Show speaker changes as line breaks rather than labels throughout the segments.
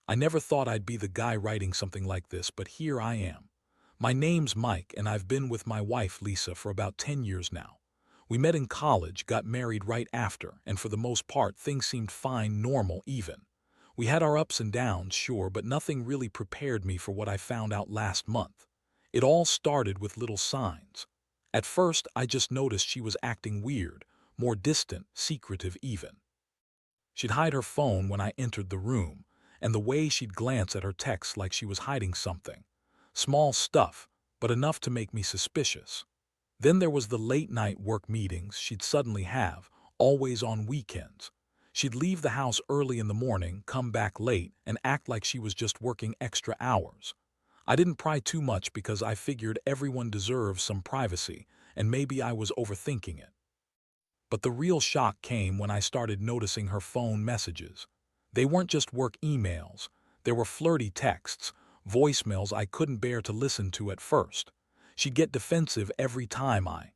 I never thought I'd be the guy writing something like this, but here I am. My name's Mike, and I've been with my wife, Lisa, for about 10 years now. We met in college, got married right after, and for the most part, things seemed fine, normal, even. We had our ups and downs, sure, but nothing really prepared me for what I found out last month. It all started with little signs. At first, I just noticed she was acting weird, more distant, secretive even. She'd hide her phone when I entered the room, and the way she'd glance at her texts like she was hiding something. Small stuff, but enough to make me suspicious. Then there was the late-night work meetings she'd suddenly have, always on weekends. She'd leave the house early in the morning, come back late, and act like she was just working extra hours. I didn't pry too much because I figured everyone deserves some privacy, and maybe I was overthinking it. But the real shock came when I started noticing her phone messages. They weren't just work emails. There were flirty texts, voicemails I couldn't bear to listen to at first. She'd get defensive every time I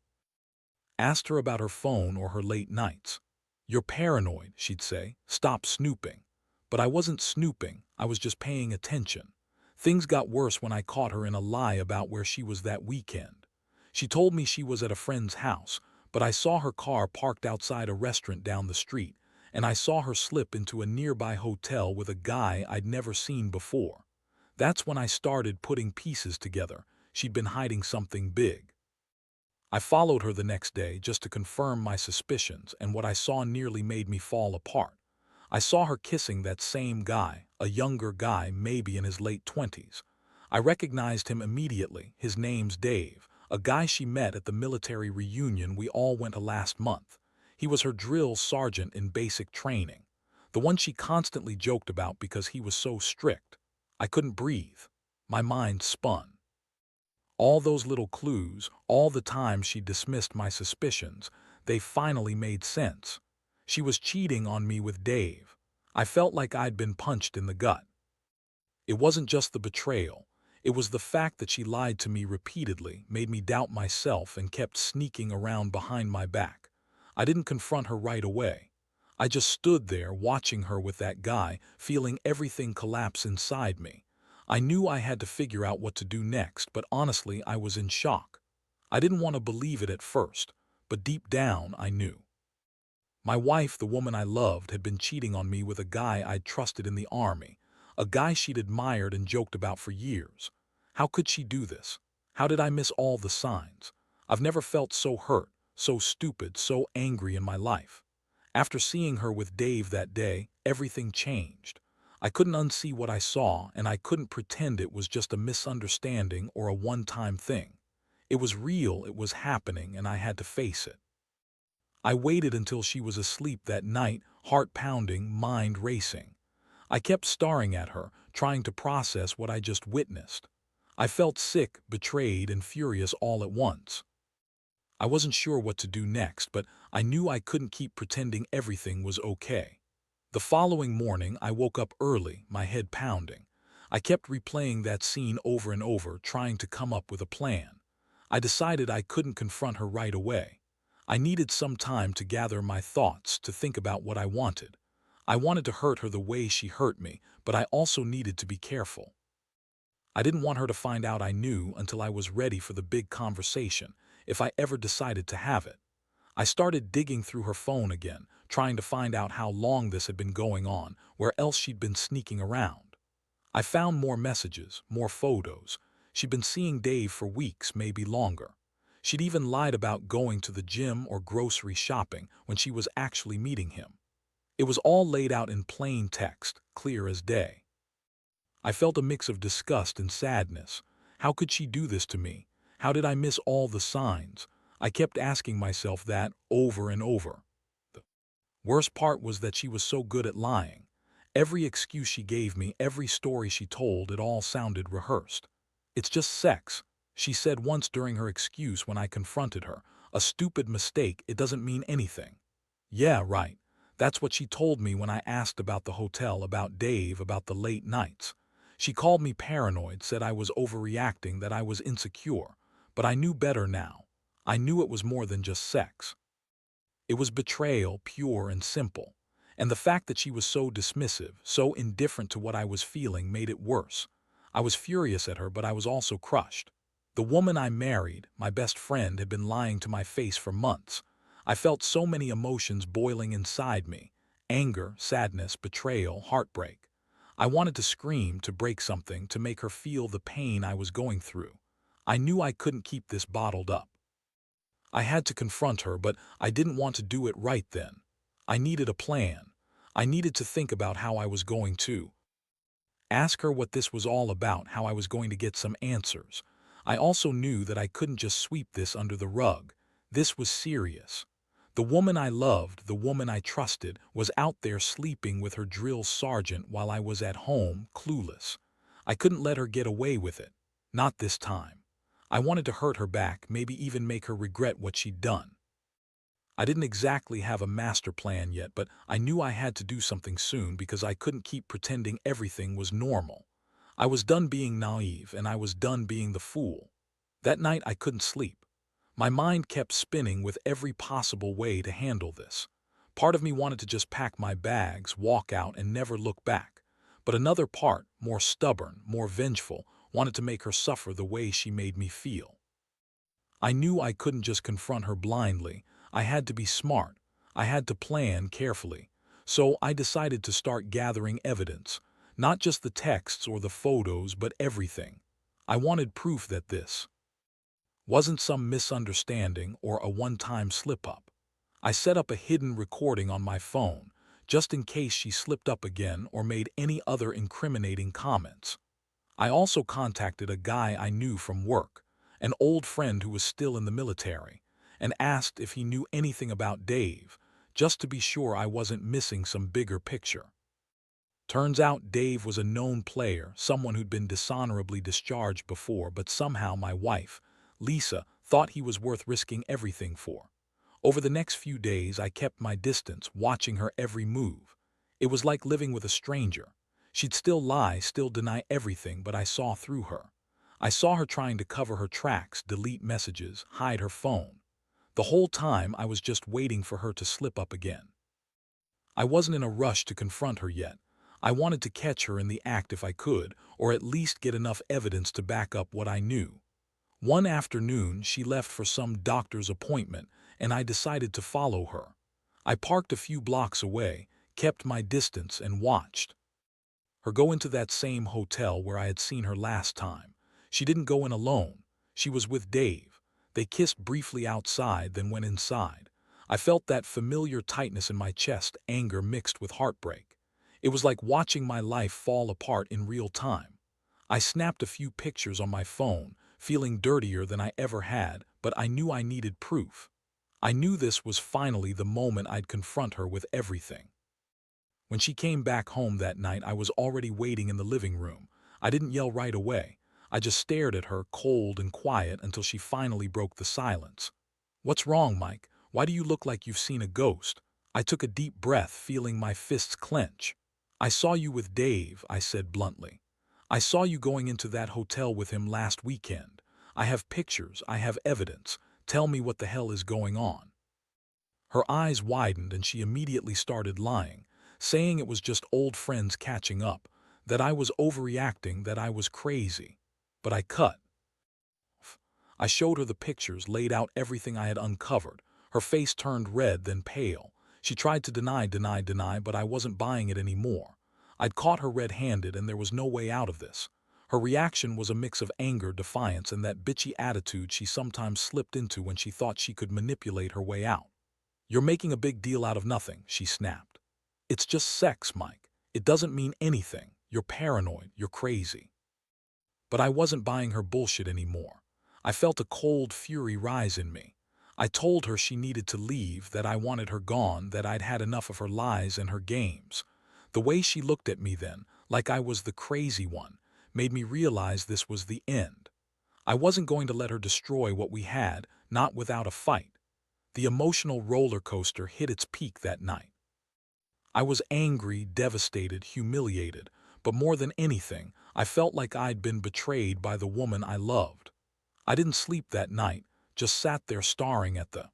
asked her about her phone or her late nights. "You're paranoid," she'd say. "Stop snooping." But I wasn't snooping, I was just paying attention. Things got worse when I caught her in a lie about where she was that weekend. She told me she was at a friend's house, but I saw her car parked outside a restaurant down the street, and I saw her slip into a nearby hotel with a guy I'd never seen before. That's when I started putting pieces together. She'd been hiding something big. I followed her the next day just to confirm my suspicions, and what I saw nearly made me fall apart. I saw her kissing that same guy, a younger guy maybe in his late 20s. I recognized him immediately. His name's Dave, a guy she met at the military reunion we all went to last month. He was her drill sergeant in basic training, the one she constantly joked about because he was so strict. I couldn't breathe. My mind spun. All those little clues, all the time she dismissed my suspicions, they finally made sense. She was cheating on me with Dave. I felt like I'd been punched in the gut. It wasn't just the betrayal. It was the fact that she lied to me repeatedly, made me doubt myself, and kept sneaking around behind my back. I didn't confront her right away. I just stood there watching her with that guy, feeling everything collapse inside me. I knew I had to figure out what to do next, but honestly, I was in shock. I didn't want to believe it at first, but deep down, I knew. My wife, the woman I loved, had been cheating on me with a guy I'd trusted in the army, a guy she'd admired and joked about for years. How could she do this? How did I miss all the signs? I've never felt so hurt, so stupid, so angry in my life. After seeing her with Dave that day, everything changed. I couldn't unsee what I saw, and I couldn't pretend it was just a misunderstanding or a one-time thing. It was real, it was happening, and I had to face it. I waited until she was asleep that night, heart pounding, mind racing. I kept staring at her, trying to process what I just witnessed. I felt sick, betrayed, and furious all at once. I wasn't sure what to do next, but I knew I couldn't keep pretending everything was okay. The following morning, I woke up early, my head pounding. I kept replaying that scene over and over, trying to come up with a plan. I decided I couldn't confront her right away. I needed some time to gather my thoughts, to think about what I wanted. I wanted to hurt her the way she hurt me, but I also needed to be careful. I didn't want her to find out I knew until I was ready for the big conversation, if I ever decided to have it. I started digging through her phone again, trying to find out how long this had been going on, where else she'd been sneaking around. I found more messages, more photos. She'd been seeing Dave for weeks, maybe longer. She'd even lied about going to the gym or grocery shopping when she was actually meeting him. It was all laid out in plain text, clear as day. I felt a mix of disgust and sadness. How could she do this to me? How did I miss all the signs? I kept asking myself that over and over. The worst part was that she was so good at lying. Every excuse she gave me, every story she told, it all sounded rehearsed. "It's just sex," she said once during her excuse when I confronted her. "A stupid mistake, it doesn't mean anything." Yeah, right. That's what she told me when I asked about the hotel, about Dave, about the late nights. She called me paranoid, said I was overreacting, that I was insecure. But I knew better now. I knew it was more than just sex. It was betrayal, pure and simple. And the fact that she was so dismissive, so indifferent to what I was feeling made it worse. I was furious at her, but I was also crushed. The woman I married, my best friend, had been lying to my face for months. I felt so many emotions boiling inside me: anger, sadness, betrayal, heartbreak. I wanted to scream, to break something, to make her feel the pain I was going through. I knew I couldn't keep this bottled up. I had to confront her, but I didn't want to do it right then. I needed a plan. I needed to think about how I was going to ask her what this was all about, how I was going to get some answers. I also knew that I couldn't just sweep this under the rug. This was serious. The woman I loved, the woman I trusted, was out there sleeping with her drill sergeant while I was at home, clueless. I couldn't let her get away with it. Not this time. I wanted to hurt her back, maybe even make her regret what she'd done. I didn't exactly have a master plan yet, but I knew I had to do something soon because I couldn't keep pretending everything was normal. I was done being naive, and I was done being the fool. That night I couldn't sleep. My mind kept spinning with every possible way to handle this. Part of me wanted to just pack my bags, walk out, and never look back. But another part, more stubborn, more vengeful, wanted to make her suffer the way she made me feel. I knew I couldn't just confront her blindly. I had to be smart. I had to plan carefully. So I decided to start gathering evidence. Not just the texts or the photos, but everything. I wanted proof that this wasn't some misunderstanding or a one-time slip-up. I set up a hidden recording on my phone, just in case she slipped up again or made any other incriminating comments. I also contacted a guy I knew from work, an old friend who was still in the military, and asked if he knew anything about Dave, just to be sure I wasn't missing some bigger picture. Turns out Dave was a known player, someone who'd been dishonorably discharged before, but somehow my wife, Lisa, thought he was worth risking everything for. Over the next few days, I kept my distance, watching her every move. It was like living with a stranger. She'd still lie, still deny everything, but I saw through her. I saw her trying to cover her tracks, delete messages, hide her phone. The whole time I was just waiting for her to slip up again. I wasn't in a rush to confront her yet. I wanted to catch her in the act if I could, or at least get enough evidence to back up what I knew. One afternoon, she left for some doctor's appointment, and I decided to follow her. I parked a few blocks away, kept my distance, and watched her go into that same hotel where I had seen her last time. She didn't go in alone. She was with Dave. They kissed briefly outside, then went inside. I felt that familiar tightness in my chest, anger mixed with heartbreak. It was like watching my life fall apart in real time. I snapped a few pictures on my phone, feeling dirtier than I ever had, but I knew I needed proof. I knew this was finally the moment I'd confront her with everything. When she came back home that night, I was already waiting in the living room. I didn't yell right away. I just stared at her, cold and quiet, until she finally broke the silence. "What's wrong, Mike? Why do you look like you've seen a ghost?" I took a deep breath, feeling my fists clench. "I saw you with Dave," I said bluntly. "I saw you going into that hotel with him last weekend. I have pictures, I have evidence. Tell me what the hell is going on." Her eyes widened and she immediately started lying, saying it was just old friends catching up, that I was overreacting, that I was crazy. But I cut. I showed her the pictures, laid out everything I had uncovered. Her face turned red, then pale. She tried to deny, but I wasn't buying it anymore. I'd caught her red-handed, and there was no way out of this. Her reaction was a mix of anger, defiance, and that bitchy attitude she sometimes slipped into when she thought she could manipulate her way out. "You're making a big deal out of nothing," she snapped. "It's just sex, Mike. It doesn't mean anything. You're paranoid. You're crazy." But I wasn't buying her bullshit anymore. I felt a cold fury rise in me. I told her she needed to leave, that I wanted her gone, that I'd had enough of her lies and her games. The way she looked at me then, like I was the crazy one, made me realize this was the end. I wasn't going to let her destroy what we had, not without a fight. The emotional roller coaster hit its peak that night. I was angry, devastated, humiliated, but more than anything, I felt like I'd been betrayed by the woman I loved. I didn't sleep that night, just sat there staring at the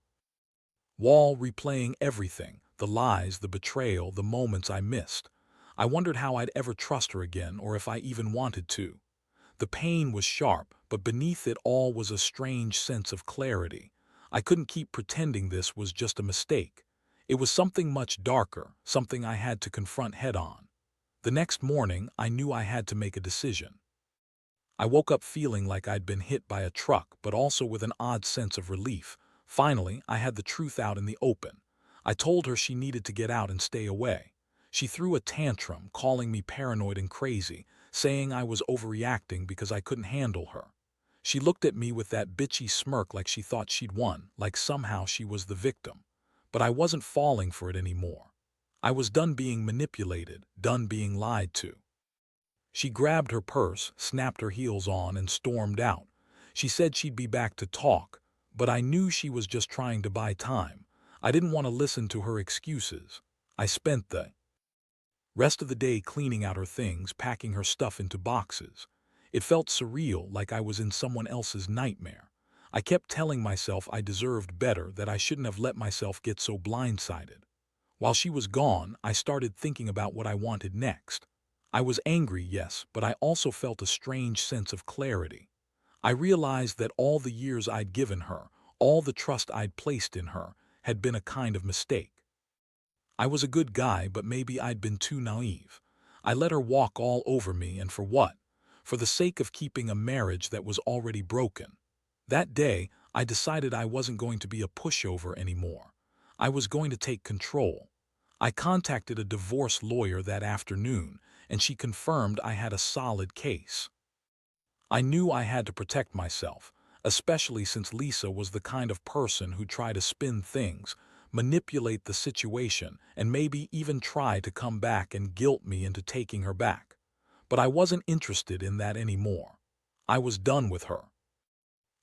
wall, replaying everything: The lies, the betrayal, the moments I missed. I wondered how I'd ever trust her again or if I even wanted to. The pain was sharp, but beneath it all was a strange sense of clarity. I couldn't keep pretending this was just a mistake. It was something much darker, something I had to confront head-on. The next morning, I knew I had to make a decision. I woke up feeling like I'd been hit by a truck, but also with an odd sense of relief. Finally, I had the truth out in the open. I told her she needed to get out and stay away. She threw a tantrum, calling me paranoid and crazy, saying I was overreacting because I couldn't handle her. She looked at me with that bitchy smirk like she thought she'd won, like somehow she was the victim. But I wasn't falling for it anymore. I was done being manipulated, done being lied to. She grabbed her purse, snapped her heels on, and stormed out. She said she'd be back to talk, but I knew she was just trying to buy time. I didn't want to listen to her excuses. I spent the rest of the day cleaning out her things, packing her stuff into boxes. It felt surreal, like I was in someone else's nightmare. I kept telling myself I deserved better, that I shouldn't have let myself get so blindsided. While she was gone, I started thinking about what I wanted next. I was angry, yes, but I also felt a strange sense of clarity. I realized that all the years I'd given her, all the trust I'd placed in her, had been a kind of mistake. I was a good guy, but maybe I'd been too naive. I let her walk all over me, and for what? For the sake of keeping a marriage that was already broken. That day, I decided I wasn't going to be a pushover anymore. I was going to take control. I contacted a divorce lawyer that afternoon, and she confirmed I had a solid case. I knew I had to protect myself, especially since Lisa was the kind of person who'd try to spin things, manipulate the situation, and maybe even try to come back and guilt me into taking her back. But I wasn't interested in that anymore. I was done with her.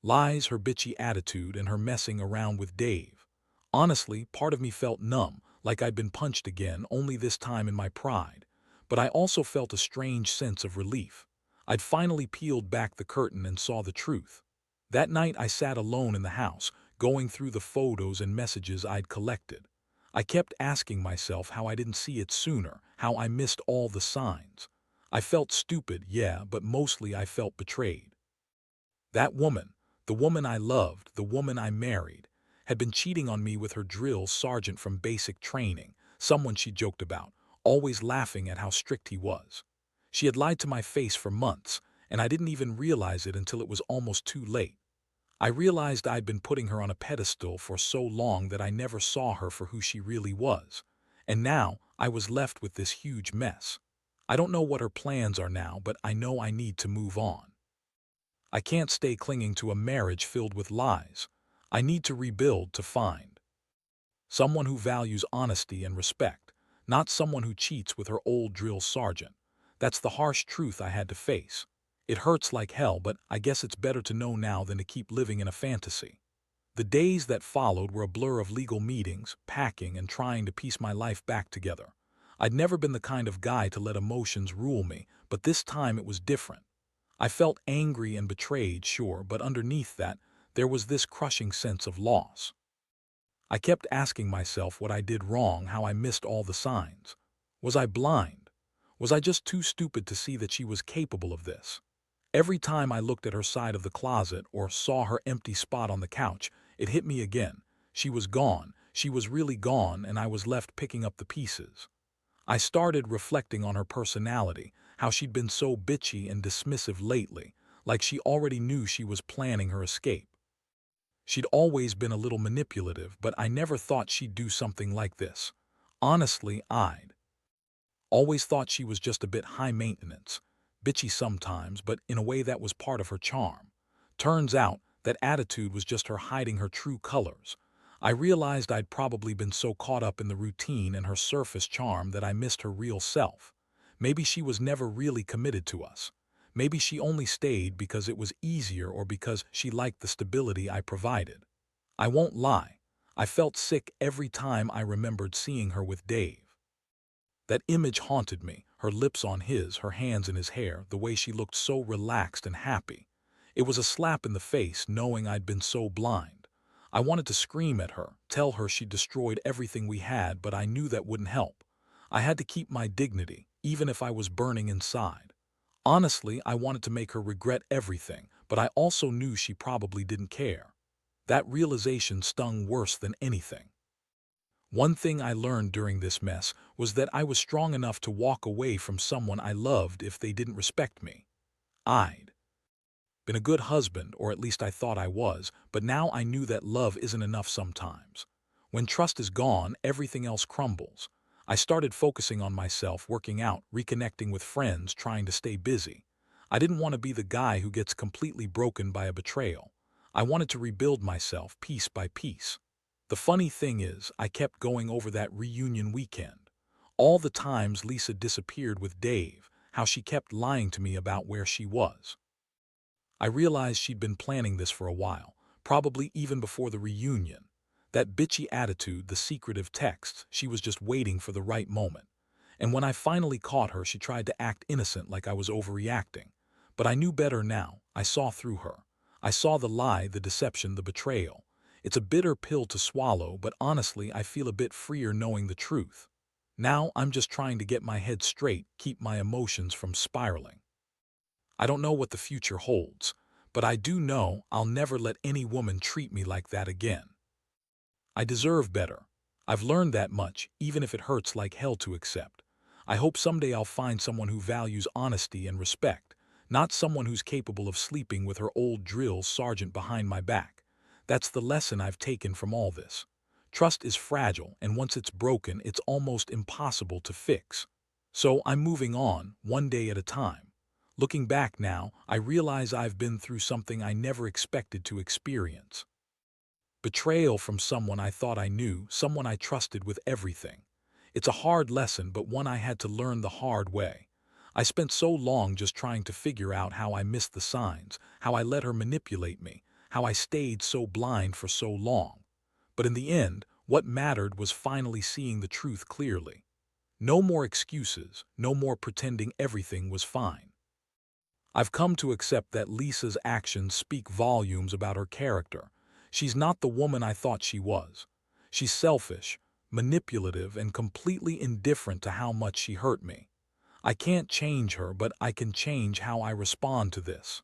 Lies, her bitchy attitude, and her messing around with Dave. Honestly, part of me felt numb, like I'd been punched again, only this time in my pride. But I also felt a strange sense of relief. I'd finally peeled back the curtain and saw the truth. That night I sat alone in the house, going through the photos and messages I'd collected. I kept asking myself how I didn't see it sooner, how I missed all the signs. I felt stupid, yeah, but mostly I felt betrayed. That woman, the woman I loved, the woman I married, had been cheating on me with her drill sergeant from basic training, someone she joked about, always laughing at how strict he was. She had lied to my face for months, and I didn't even realize it until it was almost too late. I realized I'd been putting her on a pedestal for so long that I never saw her for who she really was. And now I was left with this huge mess. I don't know what her plans are now, but I know I need to move on. I can't stay clinging to a marriage filled with lies. I need to rebuild, to find someone who values honesty and respect, not someone who cheats with her old drill sergeant. That's the harsh truth I had to face. It hurts like hell, but I guess it's better to know now than to keep living in a fantasy. The days that followed were a blur of legal meetings, packing, and trying to piece my life back together. I'd never been the kind of guy to let emotions rule me, but this time it was different. I felt angry and betrayed, sure, but underneath that, there was this crushing sense of loss. I kept asking myself what I did wrong, how I missed all the signs. Was I blind? Was I just too stupid to see that she was capable of this? Every time I looked at her side of the closet or saw her empty spot on the couch, it hit me again. She was gone. She was really gone, and I was left picking up the pieces. I started reflecting on her personality, how she'd been so bitchy and dismissive lately, like she already knew she was planning her escape. She'd always been a little manipulative, but I never thought she'd do something like this. Honestly, I'd always thought she was just a bit high maintenance, bitchy sometimes, but in a way that was part of her charm. Turns out, that attitude was just her hiding her true colors. I realized I'd probably been so caught up in the routine and her surface charm that I missed her real self. Maybe she was never really committed to us. Maybe she only stayed because it was easier or because she liked the stability I provided. I won't lie. I felt sick every time I remembered seeing her with Dave. That image haunted me, her lips on his, her hands in his hair, the way she looked so relaxed and happy. It was a slap in the face knowing I'd been so blind. I wanted to scream at her, tell her she destroyed everything we had, but I knew that wouldn't help. I had to keep my dignity, even if I was burning inside. Honestly, I wanted to make her regret everything, but I also knew she probably didn't care. That realization stung worse than anything. One thing I learned during this mess was that I was strong enough to walk away from someone I loved if they didn't respect me. I'd been a good husband, or at least I thought I was, but now I knew that love isn't enough sometimes. When trust is gone, everything else crumbles. I started focusing on myself, working out, reconnecting with friends, trying to stay busy. I didn't want to be the guy who gets completely broken by a betrayal. I wanted to rebuild myself piece by piece. The funny thing is, I kept going over that reunion weekend. All the times Lisa disappeared with Dave, how she kept lying to me about where she was. I realized she'd been planning this for a while, probably even before the reunion. That bitchy attitude, the secretive texts, she was just waiting for the right moment. And when I finally caught her, she tried to act innocent, like I was overreacting. But I knew better now. I saw through her. I saw the lie, the deception, the betrayal. It's a bitter pill to swallow, but honestly, I feel a bit freer knowing the truth. Now I'm just trying to get my head straight, keep my emotions from spiraling. I don't know what the future holds, but I do know I'll never let any woman treat me like that again. I deserve better. I've learned that much, even if it hurts like hell to accept. I hope someday I'll find someone who values honesty and respect, not someone who's capable of sleeping with her old drill sergeant behind my back. That's the lesson I've taken from all this. Trust is fragile, and once it's broken, it's almost impossible to fix. So I'm moving on, one day at a time. Looking back now, I realize I've been through something I never expected to experience. Betrayal from someone I thought I knew, someone I trusted with everything. It's a hard lesson, but one I had to learn the hard way. I spent so long just trying to figure out how I missed the signs, how I let her manipulate me, how I stayed so blind for so long. But in the end, what mattered was finally seeing the truth clearly. No more excuses, no more pretending everything was fine. I've come to accept that Lisa's actions speak volumes about her character. She's not the woman I thought she was. She's selfish, manipulative, and completely indifferent to how much she hurt me. I can't change her, but I can change how I respond to this.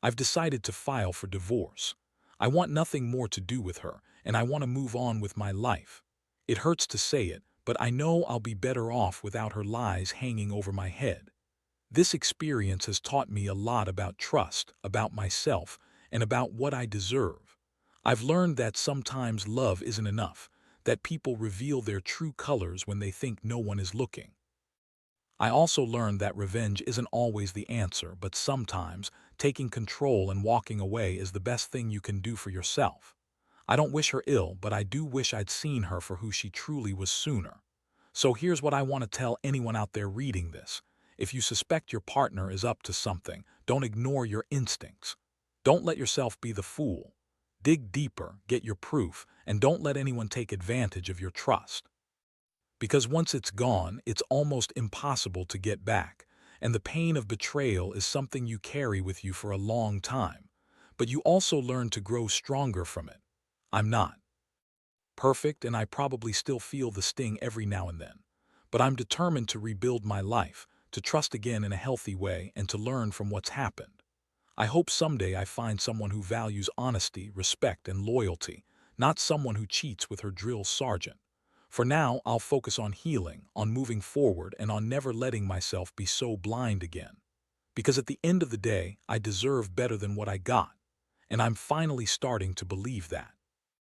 I've decided to file for divorce. I want nothing more to do with her, and I want to move on with my life. It hurts to say it, but I know I'll be better off without her lies hanging over my head. This experience has taught me a lot about trust, about myself, and about what I deserve. I've learned that sometimes love isn't enough, that people reveal their true colors when they think no one is looking. I also learned that revenge isn't always the answer, but sometimes taking control and walking away is the best thing you can do for yourself. I don't wish her ill, but I do wish I'd seen her for who she truly was sooner. So here's what I want to tell anyone out there reading this. If you suspect your partner is up to something, don't ignore your instincts. Don't let yourself be the fool. Dig deeper, get your proof, and don't let anyone take advantage of your trust. Because once it's gone, it's almost impossible to get back, and the pain of betrayal is something you carry with you for a long time. But you also learn to grow stronger from it. I'm not perfect, and I probably still feel the sting every now and then. But I'm determined to rebuild my life, to trust again in a healthy way, and to learn from what's happened. I hope someday I find someone who values honesty, respect, and loyalty, not someone who cheats with her drill sergeant. For now, I'll focus on healing, on moving forward, and on never letting myself be so blind again. Because at the end of the day, I deserve better than what I got. And I'm finally starting to believe that.